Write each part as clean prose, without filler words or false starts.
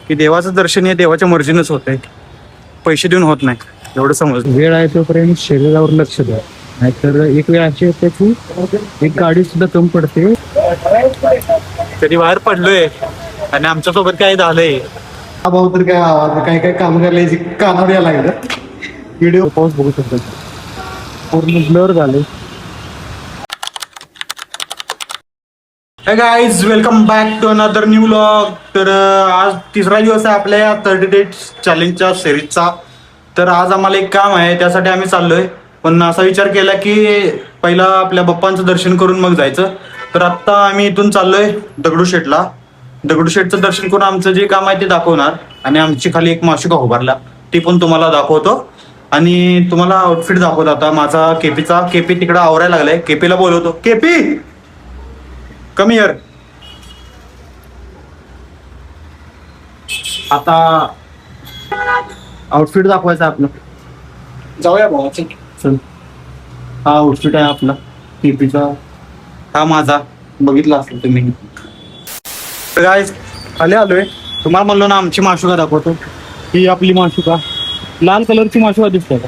की देवाचं दर्शन हे देवाच्या मर्जीनंच होत आहे, पैसे देऊन होत नाही, एवढं समज. वेळ आहे तोपर्यंत शरीरावर लक्ष द्या, नाहीतर एक वेळ अशी येते की एक गाडी सुद्धा कमी पडते. कधी बाहेर पडलोय आणि आमच्या सोबत काय झालंय. हा भाऊ तर काय आवाज काय काय काम करायला कानावर यायला लागलं. व्हिडिओ पाऊस बघू शकतो, पूर्ण ब्लर झाले. Hey guys, welcome back to another new vlog. तर आज तिसरा दिवस आहे आपल्या या 30 डेज चॅलेंजच्या सिरीजचा. तर आज आम्हाला एक काम आहे, त्यासाठी आम्ही चाललोय. पण असा विचार केला की पहिला आपल्या बाप्पांचं दर्शन करून मग जायचं. तर आत्ता आम्ही इथून चाललोय दगडूशेठला. दगडूशेठचं दर्शन करून आमचं जे काम आहे ते दाखवणार, आणि आमची खाली एक माशुका उभारला ती पण तुम्हाला दाखवतो, आणि तुम्हाला आउटफिट दाखवतो. आता माझा केपी तिकडे आवरायला लागलाय. केपीला बोलवतो. केपी, कमी हिअर. आता आउटफिट दाखवायचं आपलं. जाऊया भाऊ. चल, हा आउटफिट आहे आपला केपीचा, हा माझा, बघितला असेल तुम्ही. गाईज, खाली आलोय. तुम्हाला म्हणलो ना आमची माशुका दाखवतो. ही आपली माशुका, लाल कलरची माशुका दिसते का?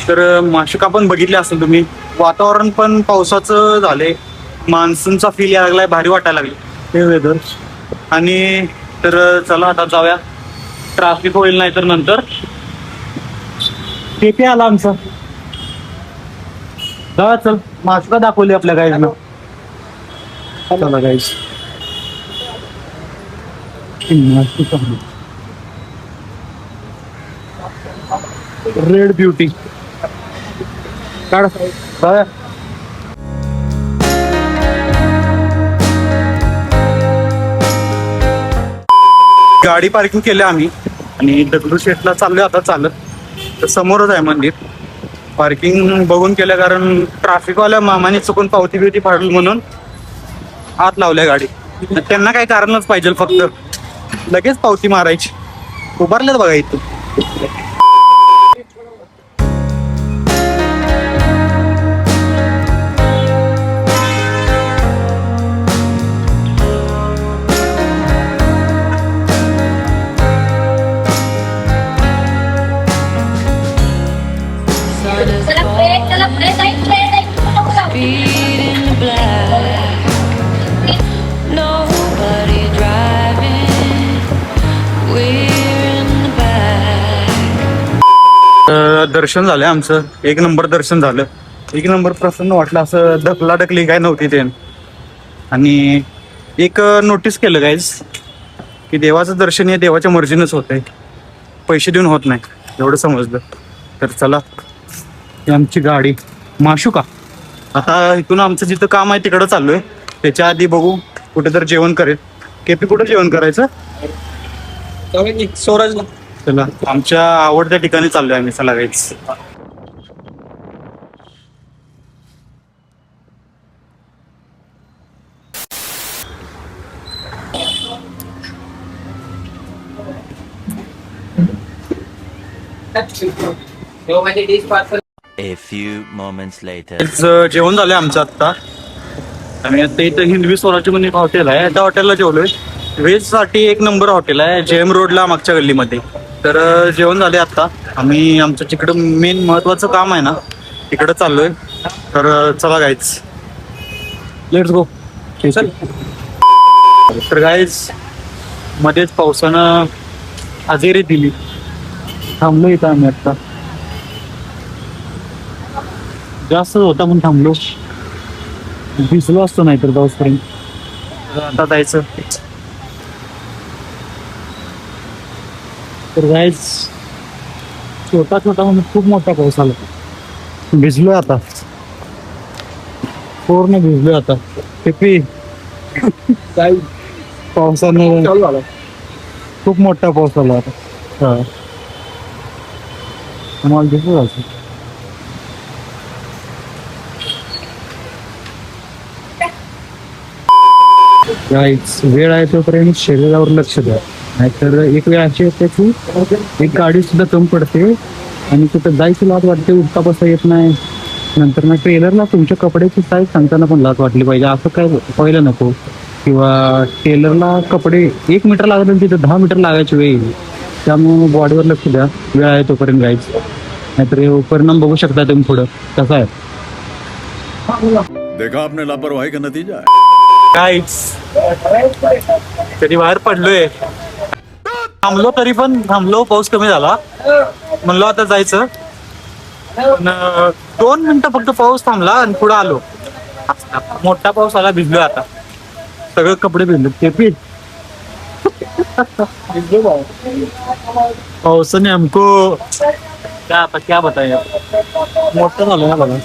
तर माशुका पण बघितली असेल तुम्ही. वातावरण पण पावसाचं झालंय, मान्सूनचा फील यायला लागलाय, भारी वाटायला लागले ते वेदर. आणि तर चला आता जाऊया, ट्रॅफिक होईल नाही तर नंतर. केपी आला आमचा. जाऊया, चल. माशुका दाखवली आपल्या गाईजला. चला गाईज, रेड ब्युटी काढ. जाऊया. गाडी पार्किंग केली आम्ही आणि दगडूशेठला चाललोय आता चालत. तर समोरच आहे मंदिर. पार्किंग बघून केलं, कारण ट्रॅफिकवाल्या मामाने चुकून पावती बिवती फाडली म्हणून आत लावल्या गाडी. त्यांना काही कारणच पाहिजे, फक्त लगेच पावती मारायची. उभारलेत बघा इथं. Speed in the black, nobody driving, we're in the back. दर्शन झालंय आमचं, एक नंबर दर्शन झालं. एक नंबर प्रसन्न वाटलं, असं ढकलाढकली काय नव्हती ते. आणि एक नोटीस केलं गाईज, की देवाचं दर्शन हे देवाच्या मर्जीनंच होत आहे, पैसे देऊन होत नाही, एवढं समजलं. तर चला, ही आमची गाडी माशुका. आता इथून आमचं जिथं काम आहे तिकडं चाललोय. त्याच्या आधी बघू कुठे तर जेवण करेल. केपी, कुठं जेवण करायचं? स्वराजला. चला, आमच्या आवडत्या ठिकाणी चाललोय आम्ही. चला guys. A few moments later. जेवण झालंय आमचं आत्ता. आणि आता इथं हिंदवी स्वराज्य म्हणून एक हॉटेल आहे, त्या हॉटेलला जेवलोय. व्हेज साठी एक नंबर हॉटेल आहे, जेएम रोडला मागच्या गल्लीमध्ये. तर जेवण झाले आता. आम्ही आमचं तिकडं मेन महत्वाचं काम आहे ना, तिकडं चाललोय. तर चला गाईज, लेट्स गो. तर गाईज, मध्येच पावसानं हजेरी दिली. थांबलो इथं आम्ही आता, जास्त होता म्हणून थांबलो. भिजलो असतो नाही तर पाऊसपर्यंत. आता जायचं. तर गाईज, छोटा छोटा म्हणून खूप मोठा पाऊस आला. भिजलोय आता, पूर्ण भिजलोय आता. टिपी काय पावसानं खूप मोठा पाऊस आला आता. हा, मला दिसत असं. वेळ आहे तोपर्यंत शरीरावर लक्ष द्या, नाहीतर एक वेळ अशी येते की एक गाडी सुद्धा कमी पडते आणि कुठं जायची लाज वाटते, उठता बसता येत नाही. नंतर ना ट्रेलरला तुमच्या कपड्याची साईज सांगताना पण लाज वाटली पाहिजे. असं काय पहिलं नको. किंवा टेलरला कपडे 1 मीटर लागत असेल तिथं 10 मीटर लागायची वेळ येईल. त्यामुळे बॉडीवर लक्ष द्या, वेळ आहे तोपर्यंत जायचं. नाहीतर हे परिणाम बघू शकता तुम्ही पुढं कसा आहे. देखा आपने लापरवाही का नतीजा है. गाईज कधी बाहेर पडलोय, थांबलो तरी पण थांबलो, पाऊस कमी झाला म्हणलो आता जायचं. पण 2 मिनिटं फक्त पाऊस थांबला आणि पुढे आलो. मोठा पाऊस आला, भिजलो. आता सगळे कपडे भिजले. ते पीठ पावसाने हमको क्या बताया, मोठं झालं ना बघा.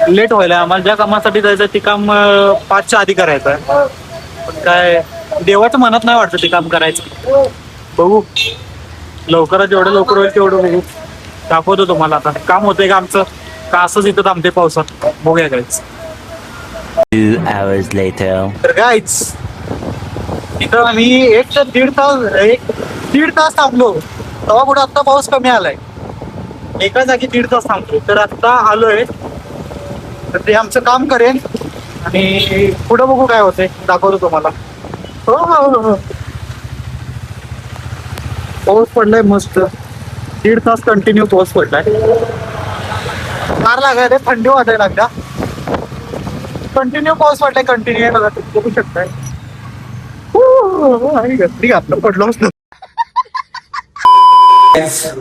लेट व्हायला आम्हाला. ज्या कामासाठी जायचं ते काम 5च्या आधी करायचं आहे. पण काय देवाच्या मनात नाही वाटतं ते काम करायचं. बघू लवकरात जेवढं लवकर होईल तेवढं बघू. दाखवतो तुम्हाला आता काम होतंय का आमचं, का असंच इथं थांबते पावसात. बघूया गाईच. 2 hours later. तर गाईच तिथं आम्ही 1 ते 1.5 तास थांबलो. तेव्हा कुठं आता पाऊस कमी आलाय. एका जागी 1.5 तास थांबलो. तर आता आलोय, तर ते आमचं काम करेन आणि पुढं बघू काय होतंय, दाखवतो तुम्हाला. हो. पाऊस पडलाय मस्त. 1.5 तास कंटिन्यू पाऊस पडलाय. फार लागायला, थंडी वाटायला लागल्या. कंटिन्यू पाऊस पडलाय, कंटिन्यू बघा बघू शकताय. घातली घातलं पडलो असतो.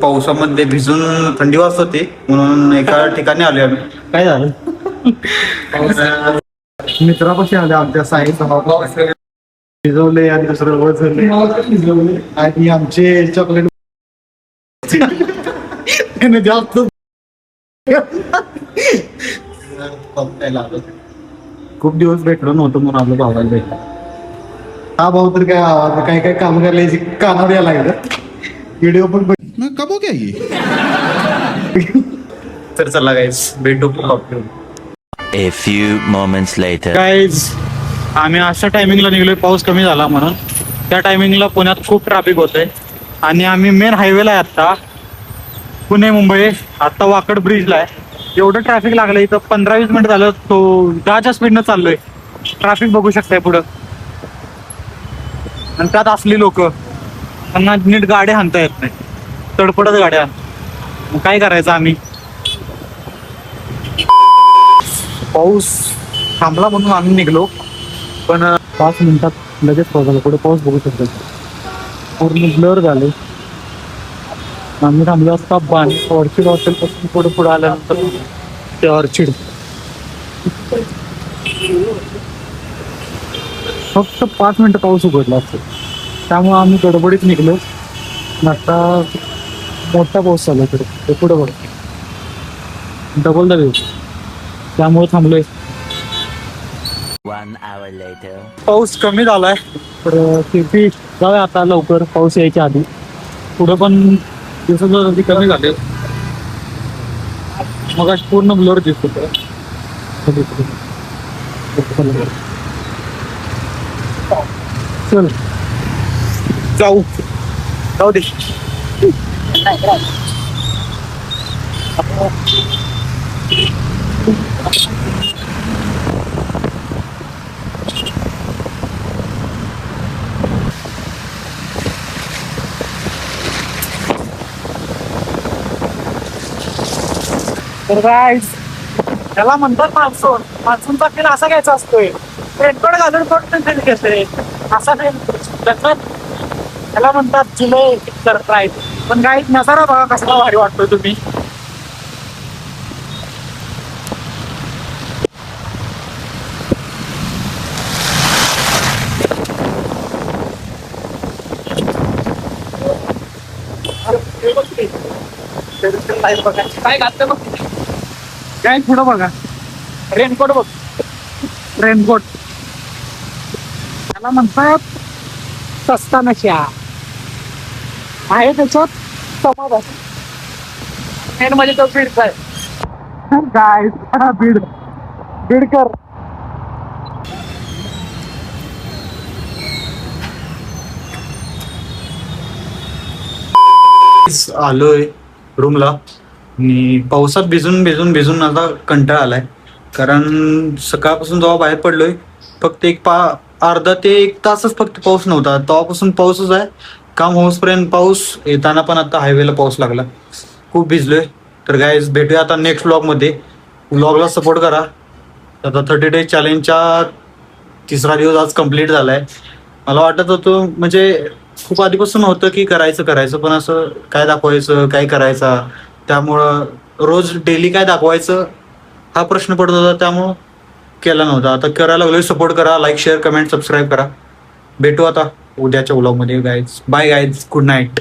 पावसामध्ये भिजून थंडी वाजत होती म्हणून एका ठिकाणी आलोय आम्ही. काय झालं, मित्रापाशी आले आमच्या साई भिजवले आणि दुसरं वळले आणि आमचे चॉकलेट त्याने जास्त खूप दिवस भेटलो नव्हतो म्हणून आपलं भावाला भेटला. हा भाऊ तर काय आवाज काय काय काम करायला कानावर यायला लागलं. व्हिडिओ पण कब हो गया ये. तर चला गाईज भेटू. A few moments later. Guys आम्ही अशा टायमिंगला निघलोय पाऊस कमी झाला म्हणून. त्या टायमिंगला पुण्यात खूप ट्रॅफिक होतंय आणि आम्ही मेन हायवेला आहे आता, पुणे मुंबई. आता वाकड ब्रिजला आहे. एवढं ट्रॅफिक लागलं इथं. 15-20 मिनिट झालं, तो 10च्या स्पीडनं चाललोय. ट्रॅफिक बघू शकताय पुढं. आणि त्यात असली लोक, त्यांना नीट गाड्या हाणता येत नाही, तडपडत गाड्या. मग काय करायचं आम्ही. पाऊस थांबला म्हणून आम्ही निघलो, पण 5 मिनिटात लगेच पाऊस झाला. पुढे पाऊस बघू शकतो, पूर्ण ब्लर झाले. आम्ही थांबलो असता ऑर्चिड हॉटेल पासून पुढे आल्यानंतर ते ऑर्चिड. फक्त 5 मिनिटं पाऊस उघडला असतो, त्यामुळे आम्ही गडबडीत निघलो. आता मोठा पाऊस चालू आहे ते पुढे बघ, डबल द व्ह्यू. त्यामुळे थांबलोय. 1 hour later. पाऊस कमी झालाय. तर किती जाऊया आता लवकर, पाऊस यायच्या आधी. पुढं पण दिवसाची कमी झाले. मग आज पूर्ण ब्लर दिसतो. चल जाऊ जाऊ दे. तर गाईज त्याला म्हणतात मान्सून. मान्सूनचा फील असा घ्यायचा असतोय. रेनकोट घालून कोण फील घेते असा फील. त्याला म्हणतात जुलै सरप्राईज. पण गाईज नजारा बघा कसला भारी वाटतोय तुम्ही. काय घातलं बघ, काय पुढं बघा. रेनकोट बघ, रेनकोट. त्याला म्हणतात सस्ता नशा आहे, त्याच्यात समाधान. मेन म्हणजे तो बीडचा आहे. काय बीड बीडकर. आलोय रूमला आणि पावसात भिजून भिजून भिजून आता कंटाळा आलाय. कारण सकाळपासून जेव्हा बाहेर पडलोय फक्त अर्धा ते 1 तासच फक्त पाऊस नव्हता, तेव्हापासून पाऊसच आहे. काम होऊसपर्यंत पाऊस, येताना पण आता हायवेला पाऊस लागला, खूप भिजलोय. तर गाईज भेटूया आता नेक्स्ट व्लॉगमध्ये. व्लॉगला सपोर्ट करा. आता 30 डेज चॅलेंजच्या 3रा दिवस आज कंप्लीट झालाय. मला वाटत होतं म्हणजे खूप आधीपासून होतं की करायचं पण असं काय दाखवायचं, काय करायचा, त्यामुळं रोज डेली काय दाखवायचं हा प्रश्न पडत होता, त्यामुळं केला नव्हता. आता करायला लागलोय. सपोर्ट करा, लाईक, शेअर, कमेंट, सबस्क्राईब करा. भेटू आता उद्याच्या व्लॉगमध्ये guys. Bye guys, good night.